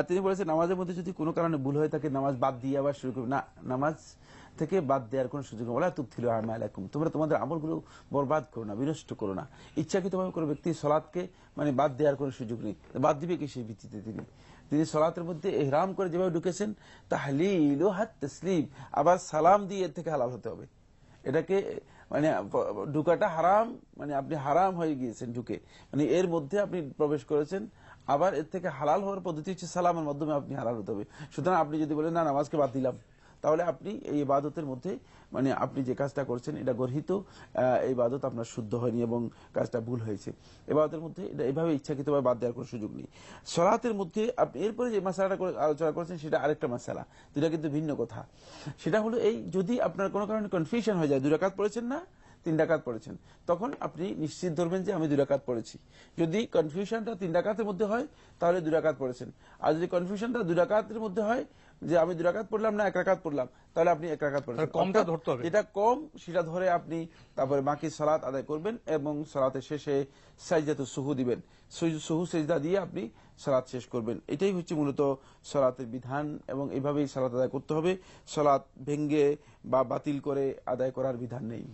তিনি বলেছেন নামাজের মধ্যে যদি কোনো কারণে ভুল হয়ে থাকে নামাজ বাদ দিয়ে আবার শুরু করবে না, নামাজ থেকে বাদ দেওয়ার কোনো সুযোগ নেই। ওয়ালা তুবতিলু আমালাকুম, তোমরা তোমাদের আমলগুলো বরবাদ করো না, বিনষ্ট করো না। ইচ্ছাকৃতভাবে কোনো ব্যক্তি সালাতকে মানে বাদ দেওয়ার কোনো সুযোগ নেই। বাদ দিবে কি সেই ভিত্তিতে তিনি সালাতের মধ্যে ইহরাম করে যেভাবে ঢুকেছেন তাহলিল ও হাত তাসলিম, আবার সালাম দিয়ে এর থেকে হালাল হতে হবে। এটাকে মানে ঢুকাটা হারাম, মানে আপনি হারাম হয়ে গিয়েছেন ঢুকে, মানে এর মধ্যে আপনি প্রবেশ করেছেন। আবার এর থেকে হালাল হওয়ার পদ্ধতি হচ্ছে সালামের মাধ্যমে আপনি হালাল হতে হবে। সুতরাং আপনি যদি বলেন না নামাজকে বাদ দিলাম, তাহলে আপনি এই ইবাদতের মধ্যে মানে আপনি যে কাজটা করছেন এটা গর্হিত, এই ইবাদত আপনার শুদ্ধ হয়নি এবং কাজটা ভুল হয়েছে। ইবাদতের মধ্যে এটা এইভাবে ইচ্ছাকৃতভাবে বাদ দেওয়ার কোনো সুযোগ নেই। সালাতের মধ্যে আপনি এরপরে যে মাসালাটা আলোচনা করেছেন সেটা আরেকটা মাসালা, দুটা কিন্তু ভিন্ন কথা। সেটা হলো এই, যদি আপনার কোনো কারণে কনফিউশন হয়ে যায়, 2 রাকাত পড়েছেন না 3 রাকাত পড়েছেন, তখন আপনি নিশ্চিত ধরবেন যে আমি 2 রাকাত পড়েছি। যদি কনফিউশনটা 3 রাকাতের মধ্যে হয় তাহলে 2 রাকাত পড়েছেন, আর যদি কনফিউশনটা 2 রাকাতের মধ্যে হয় যে আমি 2 রাকাত পড়লাম না 1 রাকাত পড়লাম, তাহলে আপনি 1 রাকাত পড়েছেন। কমটা ধরতে হবে, যেটা কম সেটা ধরে আপনি তারপরে বাকি সালাত আদায় করবেন এবং সালাতের শেষে সাজদাতুস সুহু দিবেন, সুহু সেজদা দিয়ে আপনি সালাত শেষ করবেন। এটাই হচ্ছে মূলত সালাতের বিধান এবং এইভাবেই সালাত আদায় করতে হবে। সালাত ভেঙ্গে বা বাতিল করে আদায় করার বিধান নেই।